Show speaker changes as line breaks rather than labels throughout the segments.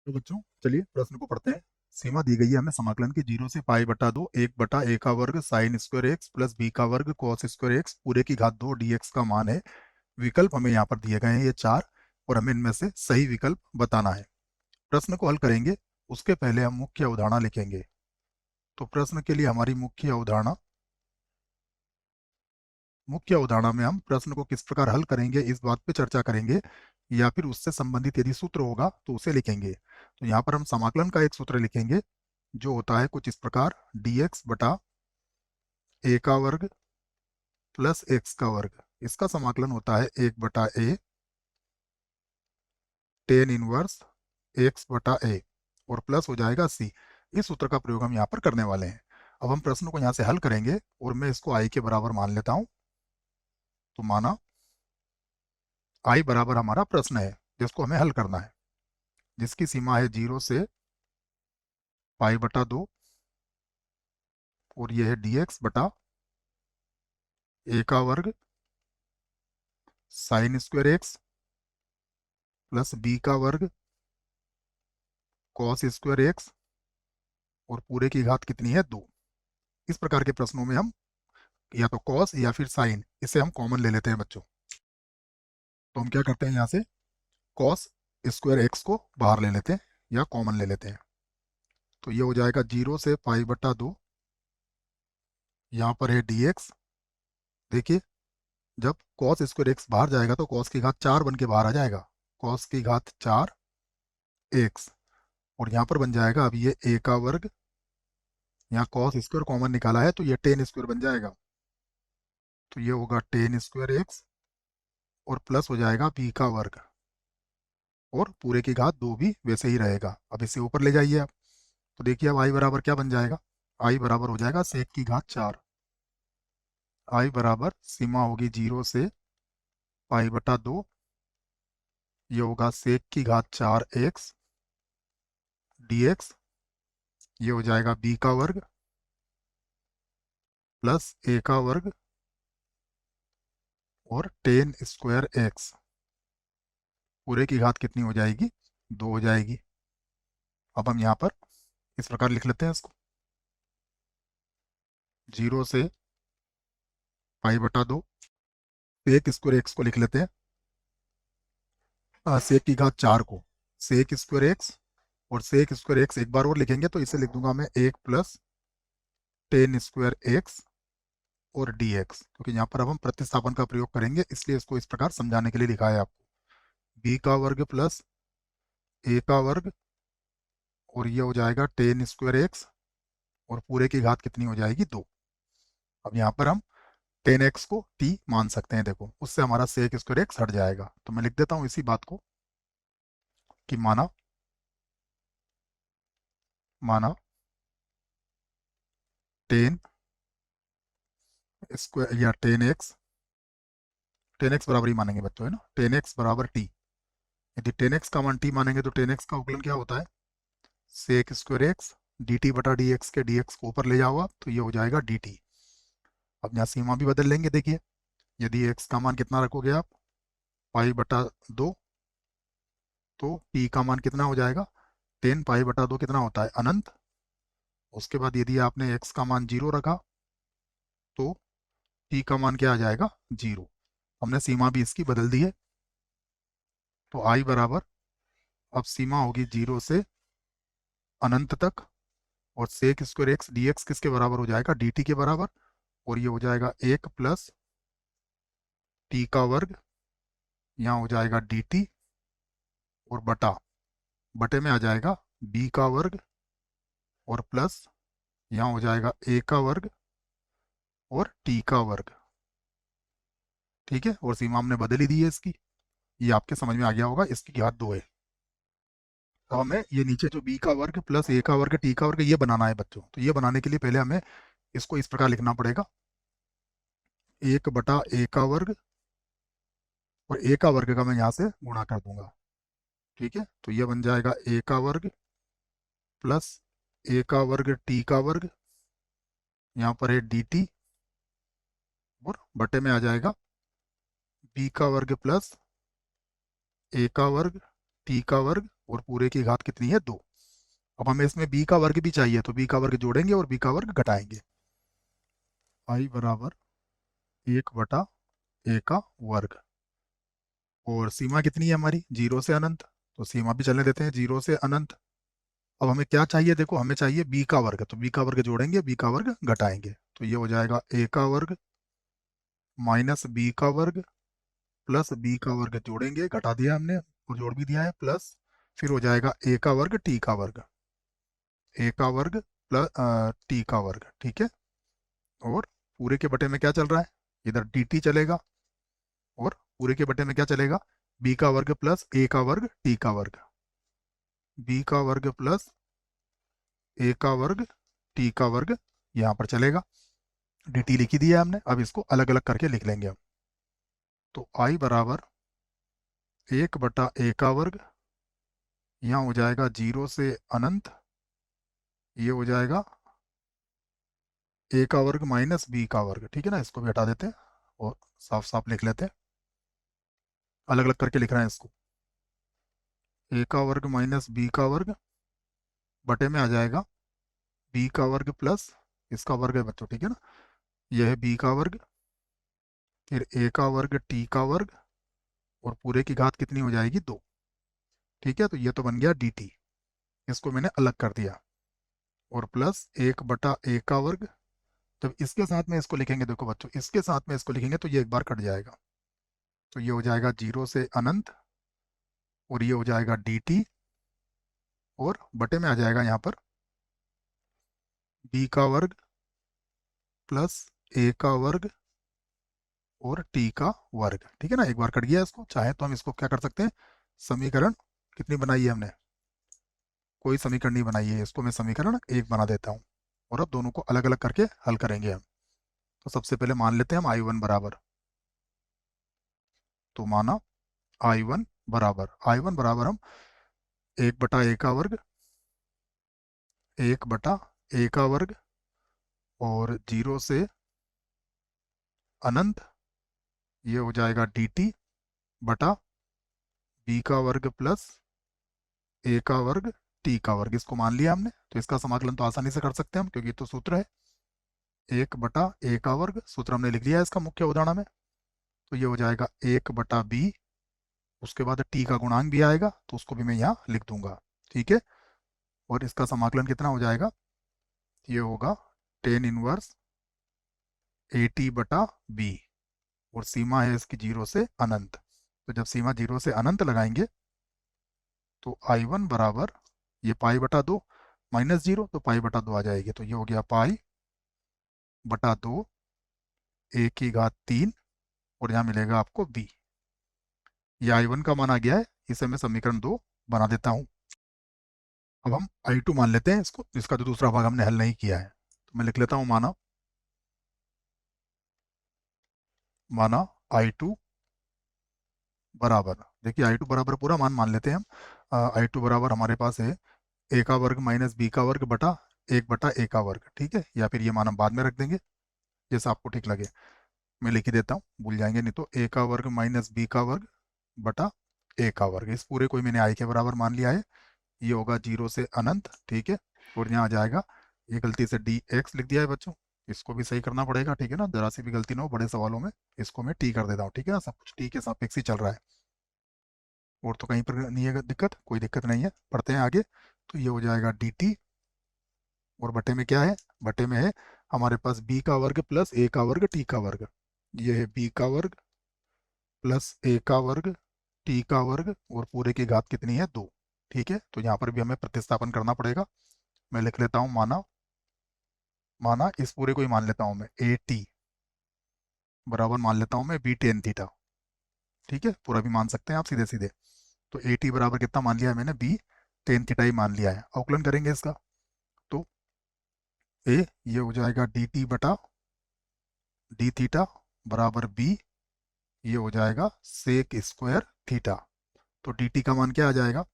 तो बच्चों चलिए प्रश्न को पढ़ते हैं। सीमा दी गई है हमें समाकलन की 0 से पाई बटा 2 1/a का वर्ग sine square x plus b का वर्ग कॉस स्क्वायर एक्स पूरे की घात 2 dx का मान है। विकल्प हमें यहाँ पर दिए गए हैं ये चार, और हमें इनमें से सही विकल्प बताना है। प्रश्न को हल करेंगे उसके पहले हम मुख्य अवधारणा लिखेंगे। तो प्रश्न के लिए हमारी मुख्य अवधारणा में हम प्रश्न को किस प्रकार हल करेंगे इस बात पे चर्चा करेंगे, या फिर उससे संबंधित यदि सूत्र होगा तो उसे लिखेंगे। तो यहाँ पर हम समाकलन का एक सूत्र लिखेंगे जो होता है कुछ इस प्रकार dx बटा a का वर्ग प्लस x का वर्ग। इसका समाकलन होता है 1/a टेन इनवर्स x बटा a, और प्लस हो जाएगा c। इस सूत्र का प्रयोग हम यहाँ पर करने वाले हैं। अब हम प्रश्न को यहाँ से हल करेंगे और मैं इसको i के बराबर मान लेता हूँ। तो माना i बराबर हमारा प्रश्न है जिसको हमें हल करना है, जिसकी सीमा है 0 से पाई बटा 2, और यह है dx बटा a का वर्ग sine square x plus b का वर्ग कॉस स्क्वायर एक्स, और पूरे की घात कितनी है 2। इस प्रकार के प्रश्नों में हम या तो कॉस या फिर साइन, इसे हम कॉमन ले लेते हैं बच्चों। तो हम क्या करते हैं यहाँ से कॉस स्क्वायर एक्स को बाहर ले लेते हैं या कॉमन ले लेते हैं। तो ये हो जाएगा 0 से पाई बटा 2, यहाँ पर है dx। देखिए जब कॉस स्क्वायर एक्स बाहर जाएगा तो कॉस की घात 4 बन के बाहर आ जाएगा, कॉस की घात 4 एक्स, और यहाँ पर बन जाएगा अब ये a का वर्ग, यहाँ कॉस स्क्वायर कॉमन निकाला है तो ये टेन स्क्वायर बन जाएगा। तो ये होगा टेन स्क्वायर एक्स, और प्लस हो जाएगा b का वर्ग, और पूरे की घात 2 भी वैसे ही रहेगा। अब इसे ऊपर ले जाइए आप। तो देखिए अब आई बराबर क्या बन जाएगा, आई बराबर हो जाएगा सेक की घात 4। आई बराबर सीमा होगी 0 से पाई बटा 2, ये होगा सेक की घात 4 एक्स dx, ये हो जाएगा b का वर्ग प्लस a का वर्ग और टेन स्क्वायर एक्स, पूरे की घात कितनी हो जाएगी 2 हो जाएगी। अब हम यहाँ पर इस प्रकार लिख लेते हैं इसको, 0 से पाई बटा 2 सेक स्क्वायर एक्स को लिख लेते हैं, सेक की घात 4 को सेक स्क्वायर एक्स, और सेक स्क्वायर एक्स एक बार और लिखेंगे तो इसे लिख दूंगा मैं 1 प्लस टेन स्क्वायर एक्स और dx, क्योंकि यहाँ पर अब हम प्रतिस्थापन का प्रयोग करेंगे इसलिए इसको इस प्रकार समझाने के लिए लिखा है आपको। b का वर्ग प्लस a का वर्ग, और ये हो जाएगा टेन स्क्वायर एक्स, और पूरे की घात कितनी हो जाएगी 2। अब यहाँ पर हम टेन एक्स को t मान सकते हैं, देखो उससे हमारा सेक स्क्वायर एक्स हट जाएगा। तो मैं लिख देता हूँ इसी बात को कि माना माना टेन स्क्वायर या टेन एक्स बराबर ही मानेंगे बच्चों, है ना, टेन एक्स बराबर टी। यदि टेन एक्स का मान टी मानेंगे तो टेन एक्स का उकलन क्या होता है sec square x d t बटा डी एक्स के डी एक्स को ऊपर ले जाओ आप तो ये हो जाएगा डी टी। अब यहाँ सीमा भी बदल लेंगे, देखिए यदि एक्स का मान कितना रखोगे आप पाई बटा 2, तो टी का मान कितना हो जाएगा 10 पाई बटा 2 कितना होता है अनंत। उसके बाद यदि आपने एक्स का मान 0 रखा तो टी का मान क्या आ जाएगा 0। हमने सीमा भी इसकी बदल दी है। तो आई बराबर अब सीमा होगी 0 से अनंत तक, और sec square x d x किसके बराबर हो जाएगा डी टी के बराबर, और ये हो जाएगा 1 प्लस टी का वर्ग, यहाँ हो जाएगा डी टी, और बटे में आ जाएगा b का वर्ग, और प्लस यहाँ हो जाएगा a का वर्ग और t का वर्ग। ठीक है, और सीमा हमने बदल ही दी है इसकी, ये आपके समझ में आ गया होगा, इसकी घात 2 है। तो हमें ये नीचे जो b का वर्ग प्लस a का वर्ग t का वर्ग ये बनाना है बच्चों। तो ये बनाने के लिए पहले हमें इसको इस प्रकार लिखना पड़ेगा 1/a का वर्ग, और a का वर्ग का मैं यहाँ से गुणा कर दूंगा। ठीक है, तो ये बन जाएगा a का वर्ग प्लस a का वर्ग t का वर्ग, यहाँ पर है डी टी, और बटे में आ जाएगा b का वर्ग प्लस a का वर्ग t का वर्ग और पूरे की घात कितनी है 2। अब हमें इसमें b का वर्ग भी चाहिए, तो b का वर्ग जोड़ेंगे और b का वर्ग घटाएंगे। i बराबर 1/a का वर्ग, और सीमा कितनी है हमारी 0 से अनंत, तो सीमा भी चलने देते हैं 0 से अनंत। अब हमें क्या चाहिए, देखो हमें चाहिए b का वर्ग, तो b का वर्ग जोड़ेंगे, b का वर्ग घटाएंगे, तो ये हो जाएगा a का वर्ग माइनस b का वर्ग प्लस b का वर्ग जोड़ेंगे, घटा दिया हमने और जोड़ भी दिया है, प्लस फिर हो जाएगा a का वर्ग t का वर्ग, a का वर्ग प्लस t का वर्ग, ठीक है। और पूरे के बटे में क्या चल रहा है, इधर dt चलेगा, और पूरे के बटे में क्या चलेगा, b का वर्ग प्लस a का वर्ग t का वर्ग, b का वर्ग प्लस a का वर्ग t का वर्ग यहाँ पर चलेगा। dt लिख ही दिया हमने, अब इसको अलग अलग करके लिख लेंगे हम। तो i बराबर 1/a का वर्ग, यहाँ हो जाएगा 0 से अनंत, ये हो जाएगा a का वर्ग माइनस b का वर्ग, ठीक है ना, इसको भी हटा देते हैं और साफ साफ लिख लेते हैं, अलग अलग करके लिख रहे हैं इसको। a का वर्ग माइनस b का वर्ग बटे में आ जाएगा b का वर्ग प्लस इसका वर्ग है बच्चों, ठीक है ना, यह है b का वर्ग, फिर a का वर्ग t का वर्ग, और पूरे की घात कितनी हो जाएगी 2, ठीक है। तो ये तो बन गया dt, इसको मैंने अलग कर दिया, और प्लस 1/a का वर्ग। जब इसके साथ में इसको लिखेंगे, देखो बच्चों इसके साथ में इसको लिखेंगे तो ये एक बार कट जाएगा, तो ये हो जाएगा 0 से अनंत, और ये हो जाएगा dt, और बटे में आ जाएगा यहाँ पर b का वर्ग प्लस a का वर्ग और t का वर्ग, ठीक है ना, एक बार कट गया इसको। चाहे तो हम इसको क्या कर सकते हैं, समीकरण कितनी बनाई है हमने, कोई समीकरण नहीं बनाई है, इसको मैं समीकरण 1 बना देता हूँ, और अब दोनों को अलग अलग करके हल करेंगे हम। तो सबसे पहले मान लेते हैं हम i1 बराबर, तो माना i1 बराबर हम 1/a का वर्ग, 1/a का वर्ग, और 0 से अनंत, ये हो जाएगा dt बटा b का वर्ग प्लस a का वर्ग t का वर्ग, इसको मान लिया हमने। तो इसका समाकलन तो आसानी से कर सकते हैं हम, क्योंकि ये तो सूत्र है 1/a का वर्ग, सूत्र हमने लिख लिया है इसका मुख्य उदाहरण में। तो ये हो जाएगा 1/b, उसके बाद t का गुणांक भी आएगा, तो उसको भी मैं यहाँ लिख दूंगा, ठीक है। और इसका समाकलन कितना हो जाएगा, ये होगा टेन इनवर्स AT/b, और सीमा है इसकी 0 से अनंत। तो जब सीमा 0 से अनंत लगाएंगे तो i1 बराबर ये π/2 माइनस 0, तो π/2 आ जाएगी, तो ये हो गया π/2 a की घात 3, और यहाँ मिलेगा आपको b। ये i1 का मान आ गया है, इसे मैं समीकरण 2 बना देता हूँ। अब हम i2 मान लेते हैं इसको, इसका जो दूसरा भाग हमने हल नहीं किया है, तो मैं लिख लेता हूँ माना i2 बराबर, देखिए i2 बराबर पूरा मान लेते हैं हम। i2 बराबर हमारे पास है a का वर्ग माइनस b का वर्ग बटा 1/a का वर्ग, ठीक है, या फिर ये मान हम बाद में रख देंगे जैसा आपको ठीक लगे। मैं लिख ही देता हूँ, भूल जाएंगे नहीं तो, a का वर्ग माइनस b का वर्ग बटा a का वर्ग, इस पूरे को ही मैंने i के बराबर मान लिया है, ये होगा 0 से अनंत, ठीक है। और यहाँ आ जाएगा, ये गलती से dx लिख दिया है बच्चों, इसको भी सही करना पड़ेगा, ठीक है ना, जरा सी भी गलती ना हो बड़े सवालों में, इसको मैं t कर देता हूँ, ठीक है ना, सब कुछ t के सापेक्ष ही चल रहा है, और तो कहीं पर नहीं है दिक्कत, कोई दिक्कत नहीं है। पढ़ते हैं आगे, तो ये हो जाएगा dt, और बटे में क्या है, बटे में है हमारे पास b का वर्ग प्लस a का वर्ग t का वर्ग, ये है b का वर्ग प्लस a का वर्ग t का वर्ग, और पूरे की घात कितनी है 2, ठीक है। तो यहाँ पर भी हमें प्रतिस्थापन करना पड़ेगा, मैं लिख लेता हूँ माना इस पूरे को ही मान लेता हूँ मैं, ए टी बराबर मान लेता हूँ मैं बी टेन थीटा, ठीक है, पूरा भी मान सकते हैं आप सीधे सीधे। तो ए टी बराबर कितना मान लिया है मैंने, बी टेन थीटा ही मान लिया है। अवकलन करेंगे इसका, तो ए ये हो जाएगा डी टी बटा डी थीटा बराबर बी, ये हो जाएगा सेक स्क्वायर थीटा। तो डी टी का मान क्या आ जाएगा,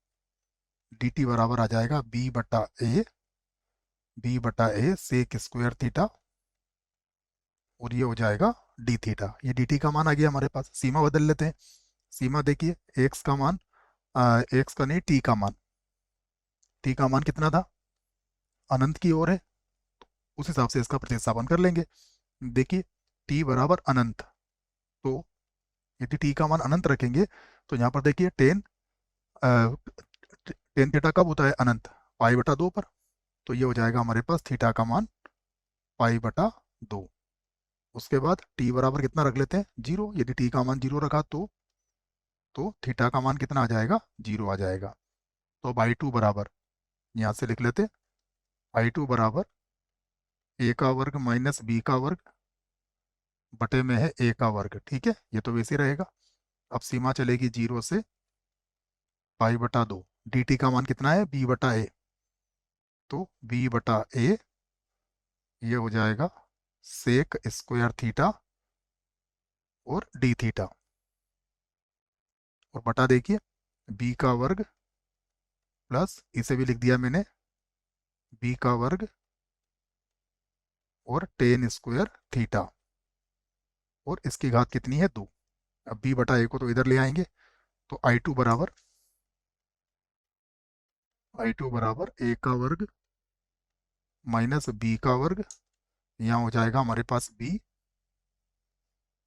डी टी बराबर आ जाएगा बी बटा ए सेक स्क्वायर थीटा, और ये हो जाएगा डी थीटा। ये डी टी का मान आ गया हमारे पास। सीमा बदल लेते हैं, सीमा देखिए एक्स का मान, एक्स का नहीं टी का मान, टी का मान कितना था, अनंत की ओर है, उस हिसाब से इसका प्रतिस्थापन कर लेंगे। देखिए टी बराबर अनंत, तो यदि टी का मान अनंत रखेंगे तो यहाँ पर देखिए टेन थीटा कब होता है अनंत, पाई बटा 2 पर। तो ये हो जाएगा हमारे पास थीटा का मान पाई बटा 2। उसके बाद टी बराबर कितना रख लेते हैं, जीरो। यदि टी का मान जीरो रखा तो थीटा का मान कितना आ जाएगा, जीरो आ जाएगा। तो अब आई टू बराबर, यहाँ से लिख लेते, आई टू बराबर ए का वर्ग माइनस बी का वर्ग बटे में है ए का वर्ग। ठीक है, ये तो वैसे ही रहेगा। अब सीमा चलेगी जीरो से पाई बटा 2। डी टी का मान कितना है, बी बटा ए, तो बी बटा ए ये हो जाएगा सेक स्क्वायर थीटा और डी थीटा, और बटा देखिए बी का वर्ग प्लस इसे भी लिख दिया मैंने बी का वर्ग और टेन स्क्वायर थीटा, और इसकी घात कितनी है, 2। अब बी बटा ए को तो इधर ले आएंगे, तो आई टू बराबर ए का वर्ग माइनस बी का वर्ग, यहाँ हो जाएगा हमारे पास बी,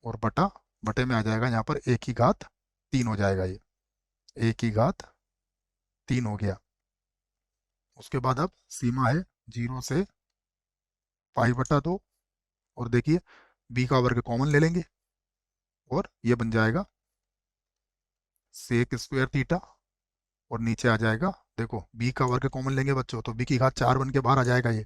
और बटा बटे में आ जाएगा यहाँ पर ए की घात 3 हो जाएगा, ये ए की घात 3 हो गया। उसके बाद अब सीमा है जीरो से पाई बटा 2, और देखिए बी का वर्ग कॉमन ले लेंगे और ये बन जाएगा सेक स्क्वायर थीटा, और नीचे आ जाएगा, देखो बी का वर्ग कॉमन लेंगे बच्चों तो बी की घात 4 बन के बाहर आ जाएगा, ये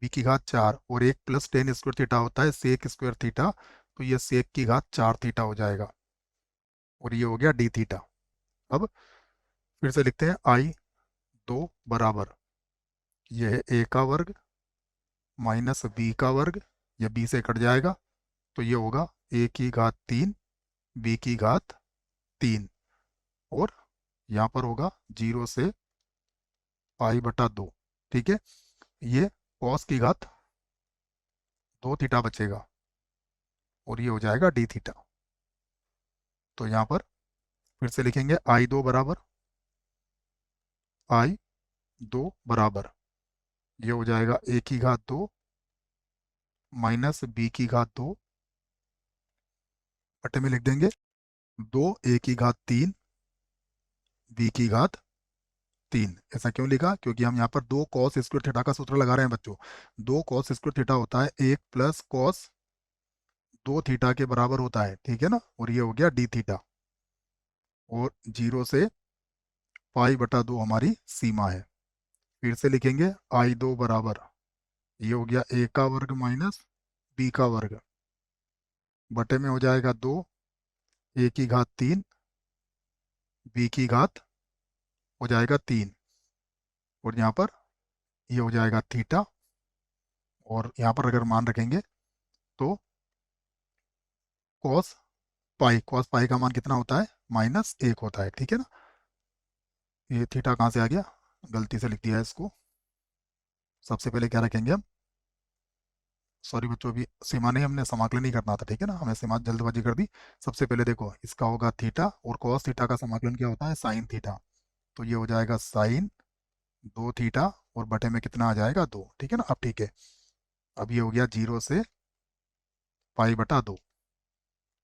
बी की घात 4 और एक प्लस टेन स्क्वायर थीटा होता है सेक स्क्वायर थीटा, तो ये सेक की घात 4 थीटा हो जाएगा, और ये हो गया डी थीटा। अब फिर से लिखते हैं आई दो बराबर, ये है ए का वर्ग माइनस बी का वर्ग, ये बी से कट जाएगा, तो ये होगा ए की घात 3 बी की घात 3, और यहाँ पर होगा जीरो से पाई बटा 2। ठीक है, ये कॉस की घात 2 थीटा बचेगा, और ये हो जाएगा डी थीटा। तो यहाँ पर फिर से लिखेंगे आई दो बराबर, ये हो जाएगा ए की घात 2 माइनस बी की घात 2 बटे में लिख देंगे 2 ए की घात 3 बी की घात 3। ऐसा क्यों लिखा, क्योंकि हम यहाँ पर 2 कॉस स्क्वायर थीटा का सूत्र लगा रहे हैं बच्चों। 2 कॉस स्क्वायर थीटा होता है 1 प्लस कॉस 2 थीटा के बराबर होता है, ठीक है ना, और ये हो गया डी थीटा, और जीरो से पाई बटा 2 हमारी सीमा है। फिर से लिखेंगे आई दो बराबर, ये हो गया ए का वर्ग माइनस बी का वर्ग बटे में हो जाएगा 2 ए की घात 3 बी की घात हो जाएगा 3, और यहाँ पर ये हो जाएगा थीटा, और यहाँ पर अगर मान रखेंगे तो कॉस पाई का मान कितना होता है, -1 होता है। ठीक है ना, ये थीटा कहाँ से आ गया, गलती से लिख दिया है इसको। सबसे पहले क्या रखेंगे हम, सॉरी बच्चों, अभी सीमा नहीं, हमने समाकलन नहीं करना था, ठीक है ना, हमने सीमा जल्दबाजी कर दी। सबसे पहले देखो इसका होगा थीटा, और कॉस थीटा का समाकलन क्या होता है, साइन थीटा, तो ये हो जाएगा साइन 2 थीटा, और बटे में कितना आ जाएगा, 2। ठीक है ना, अब ठीक है, अब ये हो गया जीरो से पाई बटा 2।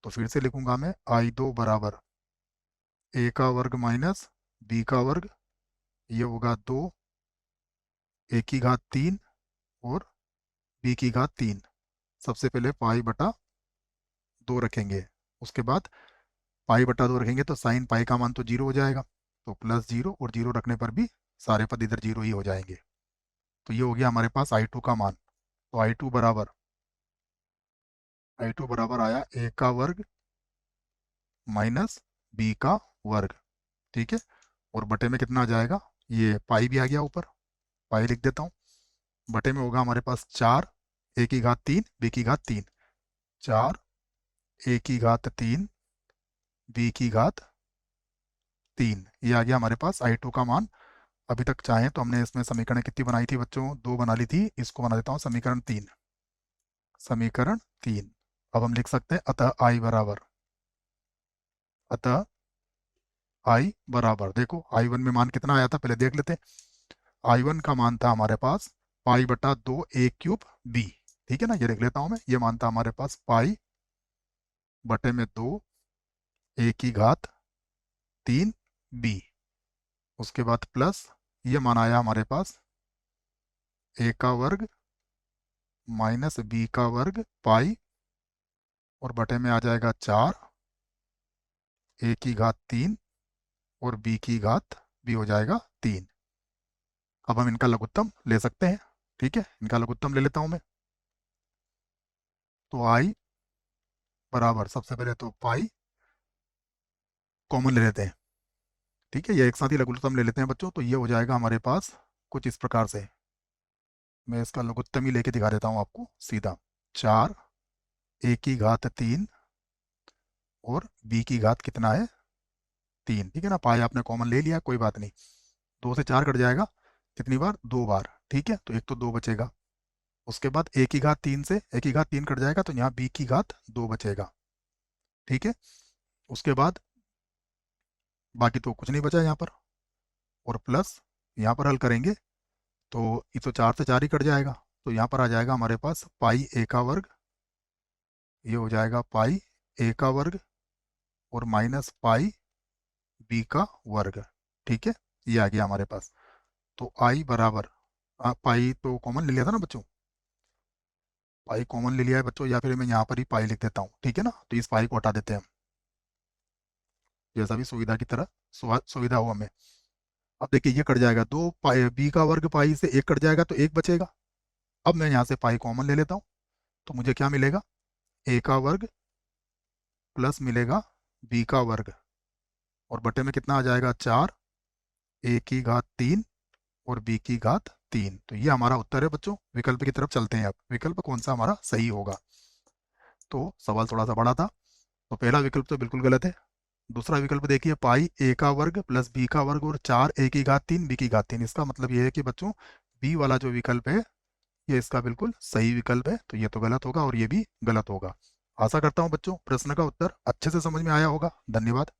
तो फिर से लिखूंगा मैं आई दो बराबर ए का वर्ग माइनस बी का वर्ग, ये होगा 2 ए की घात 3 और बी की घात 3। सबसे पहले पाई बटा 2 रखेंगे, उसके बाद पाई बटा 2 रखेंगे तो साइन पाई का मान तो जीरो हो जाएगा, तो प्लस जीरो, और जीरो रखने पर भी सारे पद इधर जीरो ही हो जाएंगे। तो ये हो गया हमारे पास आई टू का मान। तो आई टू बराबर आया ए का वर्ग माइनस बी का वर्ग। ठीक है, और बटे में कितना आ जाएगा, ये पाई भी आ गया ऊपर, पाई लिख देता हूँ, बटे में होगा हमारे पास 4 ए की घात 3 बी की घात 3, 4 ए की घात 3 बी की घात 3, ये आ गया हमारे पास आई टू का मान। अभी तक चाहें तो हमने इसमें समीकरण कितनी बनाई थी बच्चों, 2 बना ली थी, इसको बना देता हूँ समीकरण 3। अब हम लिख सकते हैं अतः आई बराबर, देखो आई वन में मान कितना आया था पहले देख लेते हैं, I1 का मान था हमारे पास पाई बटा 2 ए क्यूब बी। ठीक है ना, ये लिख लेता हूँ मैं। ये मान था हमारे पास पाई बटे में 2 ए की घात 3 बी। उसके बाद प्लस ये मान आया हमारे पास ए का वर्ग माइनस बी का वर्ग पाई, और बटे में आ जाएगा 4 ए की घात 3 और बी की घात भी हो जाएगा 3। अब हम इनका लघुत्तम ले सकते हैं। ठीक है, इनका लघुत्तम ले लेता हूं मैं। तो आई बराबर, सबसे पहले तो पाई कॉमन ले लेते हैं। ठीक है, ये एक साथ ही लघुत्तम ले लेते हैं बच्चों। तो ये हो जाएगा हमारे पास कुछ इस प्रकार से। मैं इसका लघुत्तम ही लेके दिखा देता हूँ आपको सीधा। 4 ए की घात 3 और बी की घात कितना है 3। ठीक है ना, पाई आपने कॉमन ले लिया, कोई बात नहीं। 2 से 4 कट जाएगा कितनी बार, 2 बार। ठीक है, तो एक तो 2 बचेगा। उसके बाद ए की घात 3 से ए की घात 3 कट जाएगा, तो यहाँ बी की घात 2 बचेगा। ठीक है, उसके बाद बाकी तो कुछ नहीं बचा यहाँ पर। और प्लस यहाँ पर हल करेंगे तो ये तो 4 से 4 ही कट जाएगा, तो यहाँ पर आ जाएगा हमारे पास पाई ए का वर्ग। ये हो जाएगा पाई ए का वर्ग और माइनस पाई बी का वर्ग। ठीक है, ये आ गया हमारे पास। तो आई बराबर, पाई तो कॉमन ले लिया था ना बच्चों, पाई कॉमन ले लिया है बच्चों, या फिर मैं यहाँ पर ही पाई लिख देता हूँ। ठीक है ना, तो इस पाई को हटा देते हैं हम, जैसा भी सुविधा की तरह सुविधा हो हमें। अब देखिए ये कट जाएगा, 2 पाई बी का वर्ग पाई से 1 कट जाएगा, तो 1 बचेगा। अब मैं यहाँ से पाई कॉमन ले लेता हूँ, तो मुझे क्या मिलेगा, ए का वर्ग प्लस मिलेगा बी का वर्ग, और बटे में कितना आ जाएगा 4 ए की घात 3 और बी की घात 3। तो ये हमारा उत्तर है बच्चों। विकल्प की तरफ चलते हैं अब, विकल्प कौन सा हमारा सही होगा। तो सवाल थोड़ा सा बड़ा था, तो पहला विकल्प तो बिल्कुल गलत है। दूसरा विकल्प देखिए, पाई ए का वर्ग प्लस बी का वर्ग और 4 ए की घात 3 बी की घात 3। इसका मतलब ये है कि बच्चों बी वाला जो विकल्प है ये इसका बिल्कुल सही विकल्प है, तो ये तो गलत होगा और ये भी गलत होगा। आशा करता हूँ बच्चों प्रश्न का उत्तर अच्छे से समझ में आया होगा। धन्यवाद।